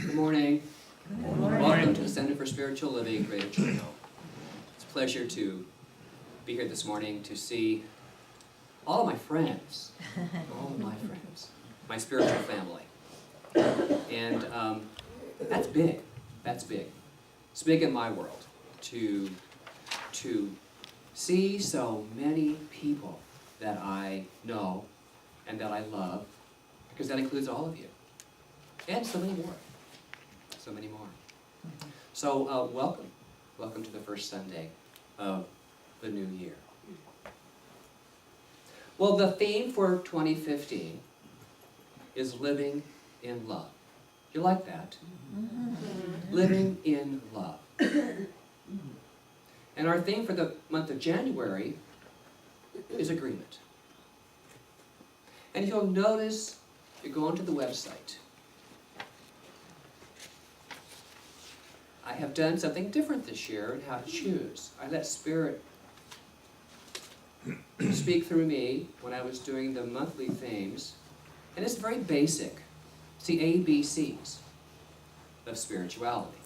Good morning. Good morning. Welcome to the Center for Spiritual Living, Greater Toronto. It's a pleasure to be here this morning to see all of my friends, my spiritual family. And that's big. That's big. It's big in my world to see so many people that I know and that I love, because that includes all of you. And so many more. So many more. So welcome. Welcome to the first Sunday of the new year. Well, the theme for 2015 is living in love. You like that? Living in love. And our theme for the month of January is agreement. And if you'll notice, you go onto the website, I have done something different this year in how to choose. I let Spirit speak through me when I was doing the monthly themes. And it's very basic. It's the ABCs of spirituality.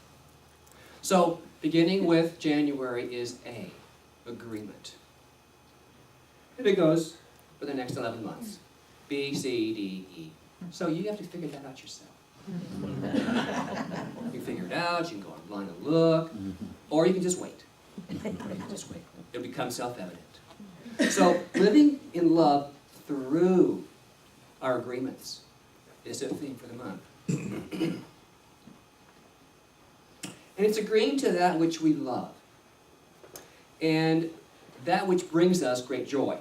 So, beginning with January is A, agreement. And it goes for the next 11 months. B, C, D, E. So you have to figure that out yourself. You figure it out, you can go online and look, or you can just wait. It'll become self-evident. So, living in love through our agreements is the theme for the month. And it's agreeing to that which we love, and that which brings us great joy.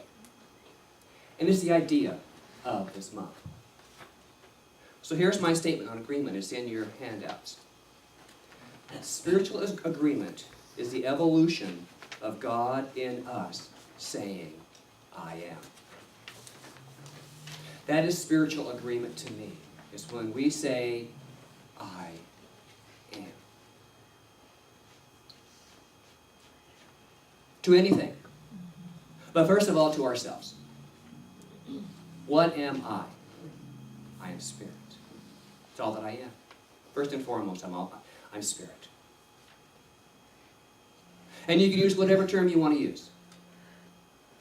And it's the idea of this month. So here's my statement on agreement. It's in your handouts. Spiritual agreement is the evolution of God in us saying, I am. That is spiritual agreement to me. It's when we say, I am. To anything. But first of all, to ourselves. What am I? I am spirit. It's all that I am. First and foremost, I'm spirit. And you can use whatever term you want to use.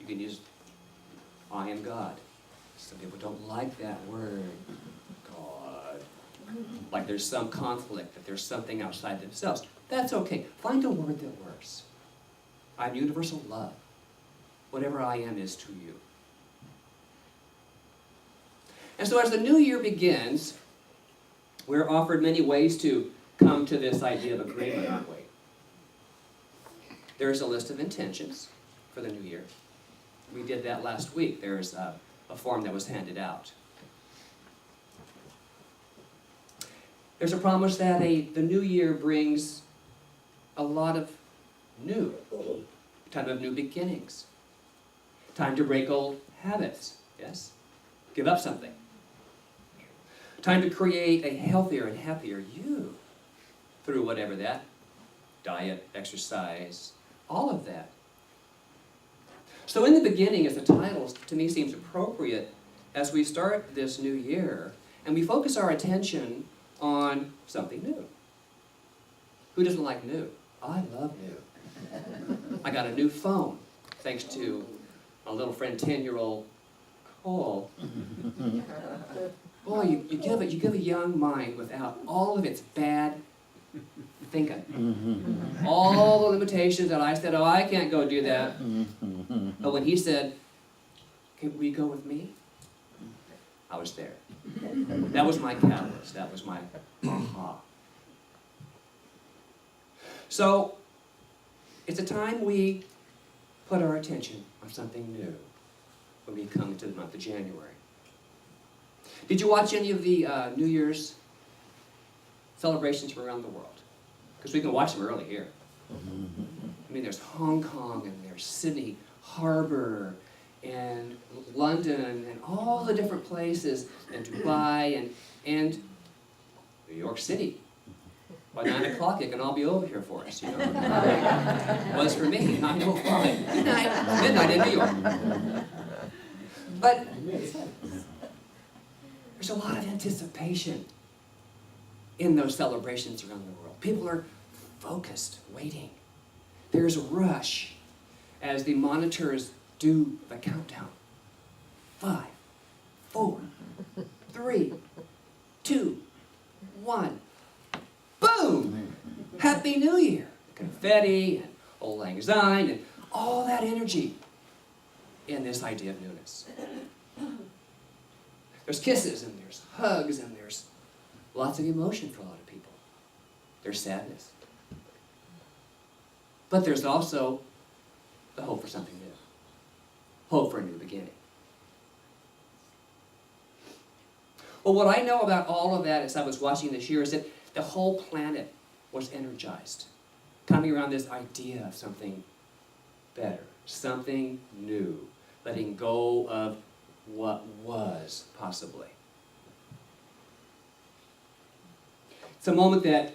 You can use, I am God. Some people don't like that word, God. Like there's some conflict, that there's something outside themselves. That's okay. Find a word that works. I'm universal love. Whatever I am is to you. And so as the new year begins, we're offered many ways to come to this idea of agreement, aren't we? There's a list of intentions for the new year. We did that last week. There's a form that was handed out. There's a promise that the new year brings a lot of new, time of new beginnings, time to break old habits, yes? Give up something. Time to create a healthier and happier you through whatever that, diet, exercise, all of that. So in the beginning, as the title to me seems appropriate, as we start this new year, and we focus our attention on something new. Who doesn't like new? I love new. I got a new phone, thanks to my little friend 10-year-old Cole. Boy, you give a young mind without all of its bad thinking. All the limitations that I said, oh, I can't go do that. But when he said, can we go with me? I was there. That was my catalyst. That was my aha. So, it's a time we put our attention on something new when we come to the month of January. Did you watch any of the New Year's celebrations from around the world? Because we can watch them early here. I mean, there's Hong Kong, and there's Sydney Harbor, and London, and all the different places, and Dubai, and New York City. By 9 o'clock, it can all be over here for us, you know. It was for me, 9:05. Good night. Midnight in New York. But there's a lot of anticipation in those celebrations around the world. People are focused, waiting. There's a rush as the monitors do the countdown. 5, 4, 3, 2, 1. Boom! Happy New Year! Confetti and Auld Lang Syne and all that energy in this idea of newness. There's kisses and there's hugs and there's lots of emotion for a lot of people. There's sadness. But there's also the hope for something new. Hope for a new beginning. Well, what I know about all of that as I was watching this year is that the whole planet was energized, coming around this idea of something better, something new, letting go of what was, possibly. It's a moment that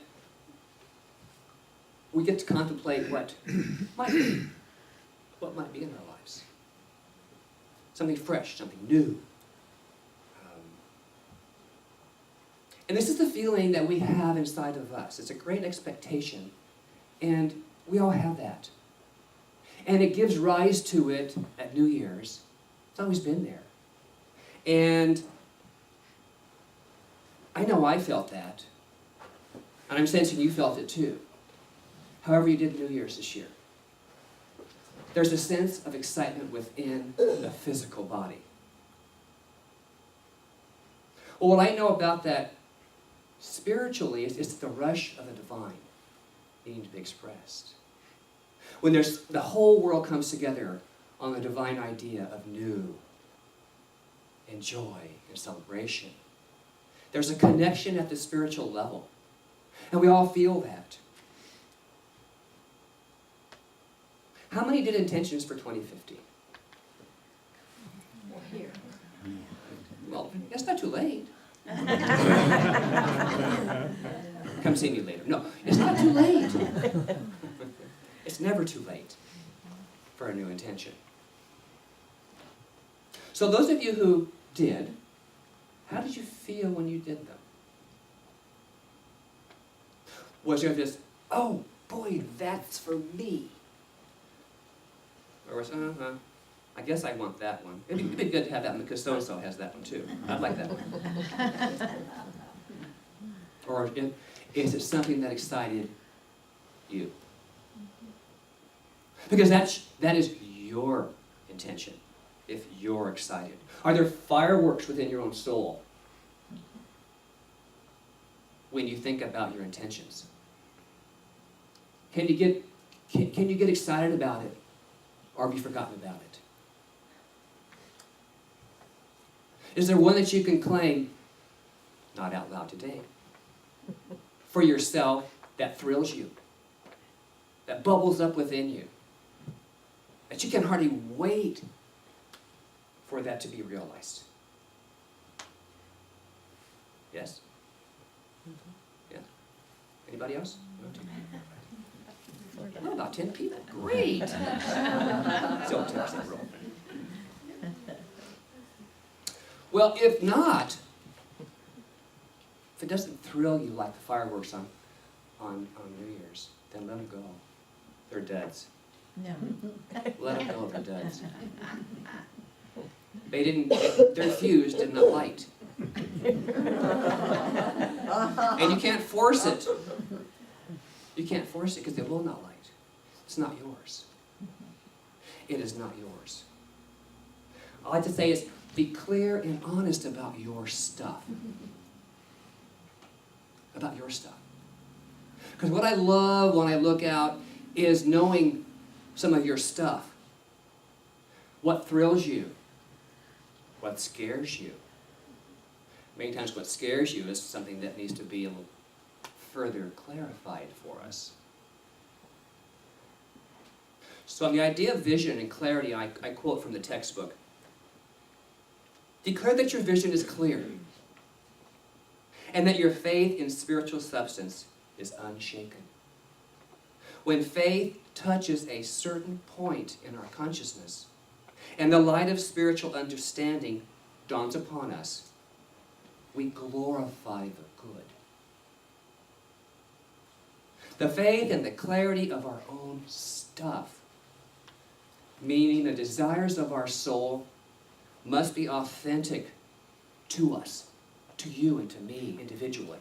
we get to contemplate what might be in our lives. Something fresh, something new. And this is the feeling that we have inside of us. It's a great expectation, and we all have that. And it gives rise to it at New Year's. It's always been there. And I know I felt that, and I'm sensing you felt it too. However you did New Year's this year. There's a sense of excitement within the physical body. Well, what I know about that spiritually is it's the rush of the divine needing to be expressed. When the whole world comes together on the divine idea of new and joy and celebration. There's a connection at the spiritual level. And we all feel that. How many did intentions for 2050? Here. Well, it's not too late. Come see me later. No, it's not too late. It's never too late for a new intention. So those of you who did, how did you feel when you did them? Was there this, oh boy, that's for me? Or was, I guess I want that one. It'd be good to have that one because so-and-so has that one too. I'd like that one. Or is it something that excited you? Because that is your intention, if you're excited. Are there fireworks within your own soul when you think about your intentions? Can you get excited about it? Or have you forgotten about it? Is there one that you can claim, not out loud today, for yourself that thrills you, that bubbles up within you, that you can hardly wait for that to be realized? Yes? Yeah? Anybody else? Oh, about 10 people. Great! So takes that roll. Well, if not, if it doesn't thrill you like the fireworks on New Year's, then let them go. They're duds. No. Let them go, they're duds. Their fuse did not light. And you can't force it. You can't force it because it will not light. It's not yours. It is not yours. All I like to say is be clear and honest about your stuff. About your stuff. Because what I love when I look out is knowing some of your stuff. What thrills you? What scares you? Many times what scares you is something that needs to be a little further clarified for us. So on the idea of vision and clarity, I quote from the textbook. Declare that your vision is clear and that your faith in spiritual substance is unshaken. When faith touches a certain point in our consciousness and the light of spiritual understanding dawns upon us, we glorify the good The faith and the clarity of our own stuff, meaning the desires of our soul must be authentic to us, to you and to me individually.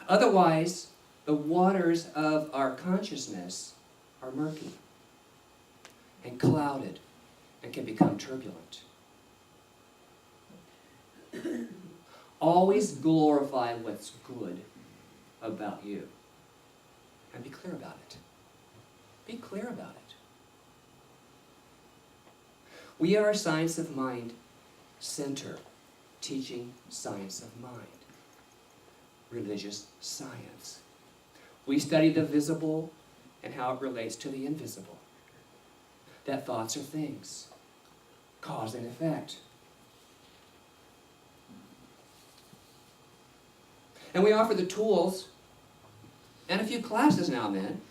Otherwise, the waters of our consciousness are murky and clouded and can become turbulent. Always glorify what's good about you. And be clear about it. Be clear about it. We are a science of mind center, teaching science of mind, religious science. We study the visible and how it relates to the invisible. That thoughts are things, cause and effect. And we offer the tools and a few classes now and then,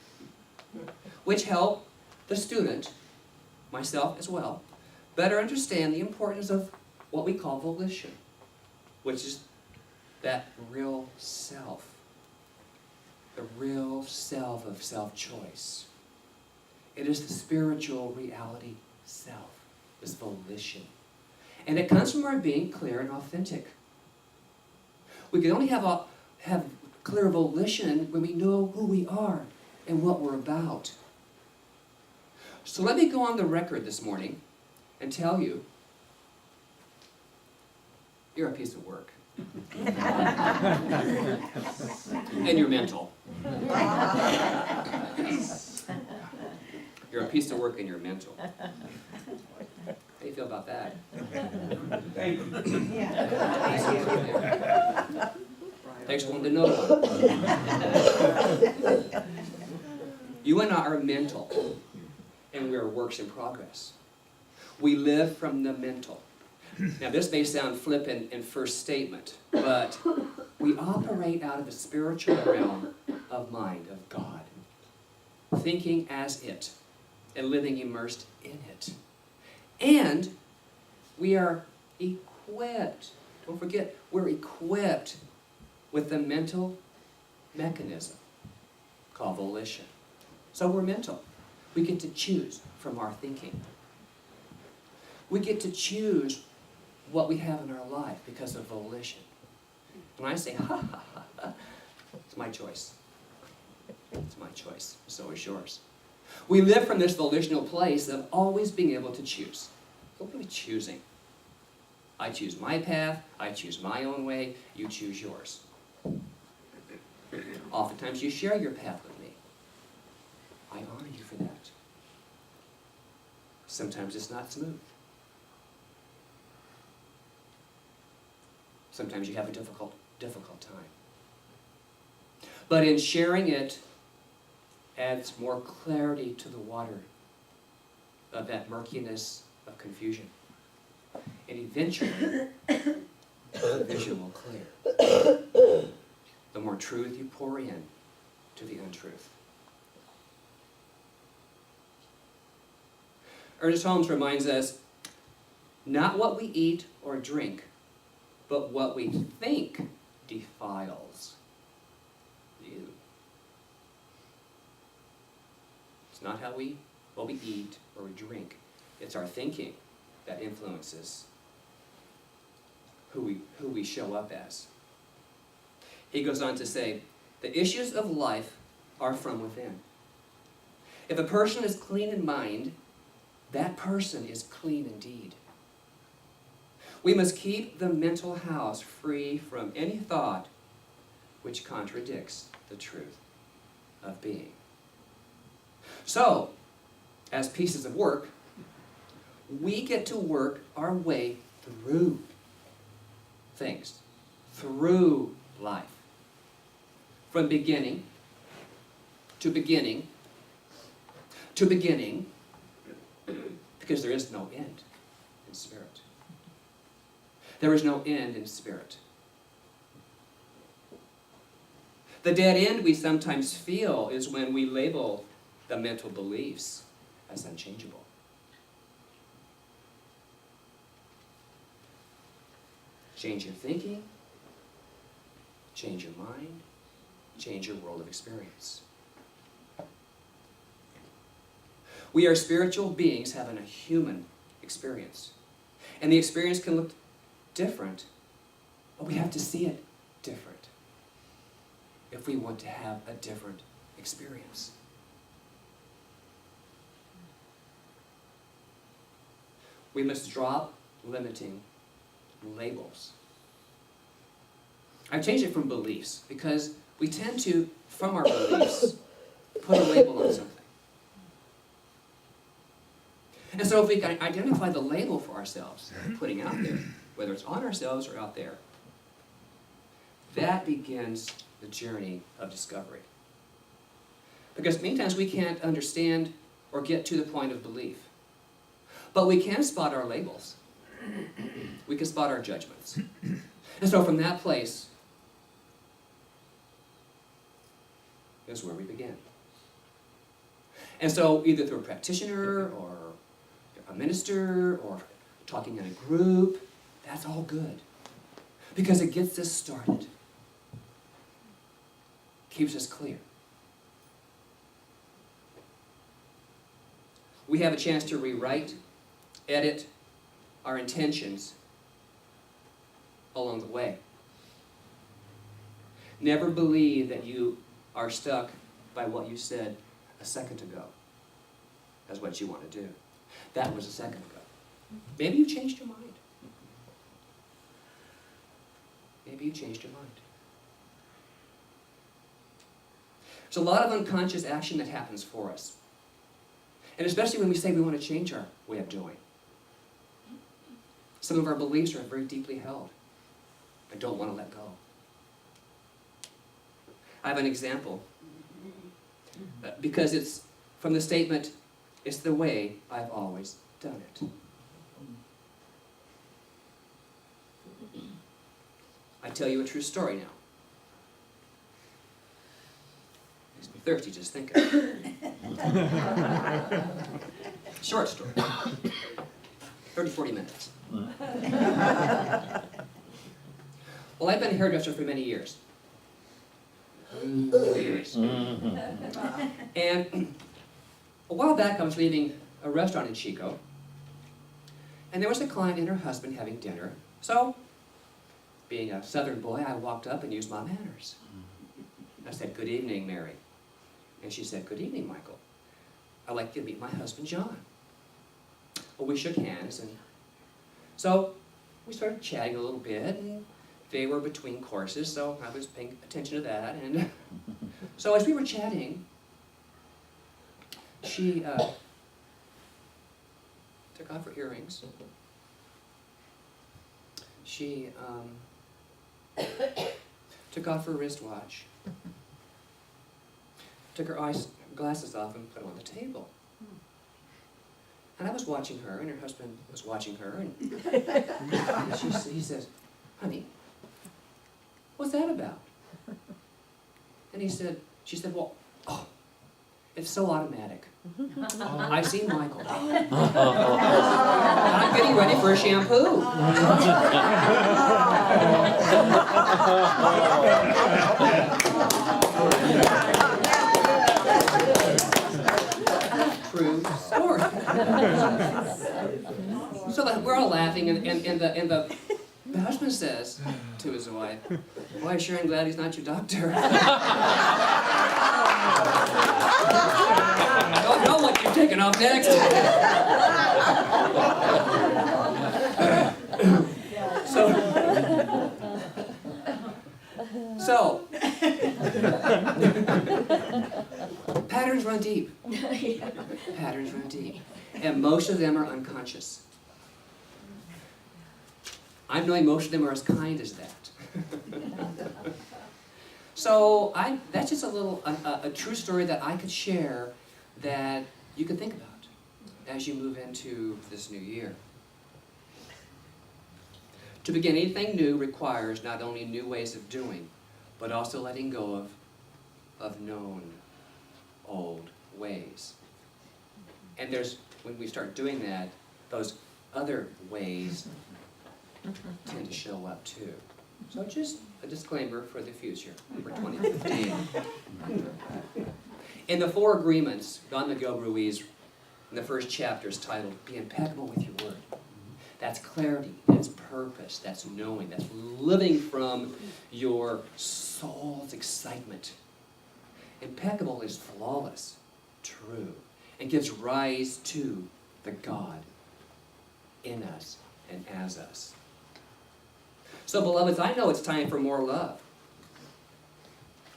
which help the student, myself as well, better understand the importance of what we call volition, which is that real self, the real self of self-choice. It is the spiritual reality self, this volition. And it comes from our being clear and authentic. We can only have clear volition when we know who we are and what we're about. So let me go on the record this morning and tell you, you're a piece of work. And you're mental. You're a piece of work and you're mental. How do you feel about that? Thank you. Takes one to know one. You and I are mental, and we are works in progress. We live from the mental. Now, this may sound flippant in first statement, but we operate out of the spiritual realm of mind, of God, thinking as it, and living immersed in it. And we are equipped, don't forget, we're equipped with the mental mechanism called volition. So we're mental. We get to choose from our thinking. We get to choose what we have in our life because of volition. And I say, ha, ha, ha, ha, it's my choice. It's my choice. So is yours. We live from this volitional place of always being able to choose. What are we choosing? I choose my path. I choose my own way. You choose yours. Oftentimes you share your path with me. I honor you for that. Sometimes it's not smooth. Sometimes you have a difficult time. But in sharing it, adds more clarity to the water of that murkiness of confusion. And eventually, the vision will clear. The more truth you pour in to the untruth. Ernest Holmes reminds us, not what we eat or drink, but what we think defiles you. It's not what we eat or we drink. It's our thinking that influences who we show up as. He goes on to say, the issues of life are from within. If a person is clean in mind, that person is clean indeed. We must keep the mental house free from any thought which contradicts the truth of being. So, as pieces of work, we get to work our way through things, through life. From beginning to beginning to beginning, because there is no end in spirit. There is no end in spirit. The dead end we sometimes feel is when we label the mental beliefs as unchangeable. Change your thinking, change your mind, change your world of experience. We are spiritual beings having a human experience. And the experience can look different, but we have to see it different if we want to have a different experience. We must drop limiting labels. I've changed it from beliefs because we tend to, from our beliefs, put a label on something. And so if we can identify the label for ourselves, putting out there, whether it's on ourselves or out there, that begins the journey of discovery. Because many times we can't understand or get to the point of belief. But we can spot our labels. We can spot our judgments. And so from that place is where we begin. And so either through a practitioner or a minister or talking in a group, that's all good. Because it gets us started. Keeps us clear. We have a chance to rewrite, edit our intentions along the way. Never believe that you are stuck by what you said a second ago as what you want to do. That was a second ago. Maybe you changed your mind. Maybe you changed your mind. There's a lot of unconscious action that happens for us. And especially when we say we want to change our way of doing. Some of our beliefs are very deeply held. I don't want to let go. I have an example. Because it's from the statement, it's the way I've always done it. I tell you a true story now. Makes me thirsty just thinking. Short story. 30, 40 minutes. Well, I've been a hairdresser for many years. And a while back I was leaving a restaurant in Chico, and there was a client and her husband having dinner. So, being a southern boy, I walked up and used my manners. I said, "Good evening, Mary." And she said, "Good evening, Michael. I'd like you to meet my husband, John." Well, we shook hands, and so we started chatting a little bit, and they were between courses, so I was paying attention to that. And so as we were chatting, she took off her earrings. She took off her wristwatch, took her glasses off and put them on the table. And I was watching her, and her husband was watching her, and he says, "Honey, what's that about?" And she said, "Well, it's so automatic. I see Michael. I'm getting ready for a shampoo." True story. So we're all laughing, and the husband says to his wife, "Boy, sure I'm glad he's not your doctor." Don't know what you're taking off next. So patterns run deep. Patterns run deep. And most of them are unconscious. I'm knowing most of them are as kind as that. So that's just a true story that I could share that you can think about as you move into this new year. To begin anything new requires not only new ways of doing, but also letting go of known old ways. And when we start doing that, those other ways tend to show up too. So just a disclaimer for the future, for 2015. In the 4 agreements, Don Miguel Ruiz And the first chapter is titled, Be Impeccable with Your Word. That's clarity, that's purpose, that's knowing, that's living from your soul's excitement. Impeccable is flawless, true, and gives rise to the God in us and as us. So, beloveds, I know it's time for more love.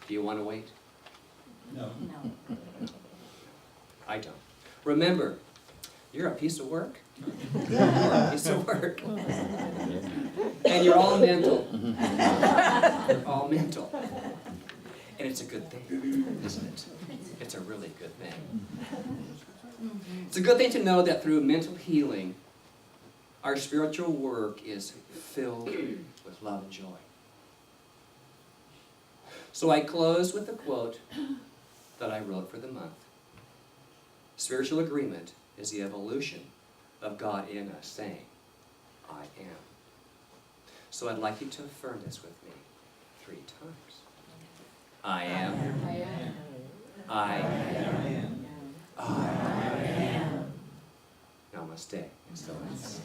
Do you want to wait? No. I don't. Remember, you're a piece of work. You're a piece of work. And you're all mental. You're all mental. And it's a good thing, isn't it? It's a really good thing. It's a good thing to know that through mental healing, our spiritual work is filled with love and joy. So I close with a quote that I wrote for the month. Spiritual agreement is the evolution of God in us saying, I am. So I'd like you to affirm this with me 3 times. I am. I am. I am. I am. Namaste. So it's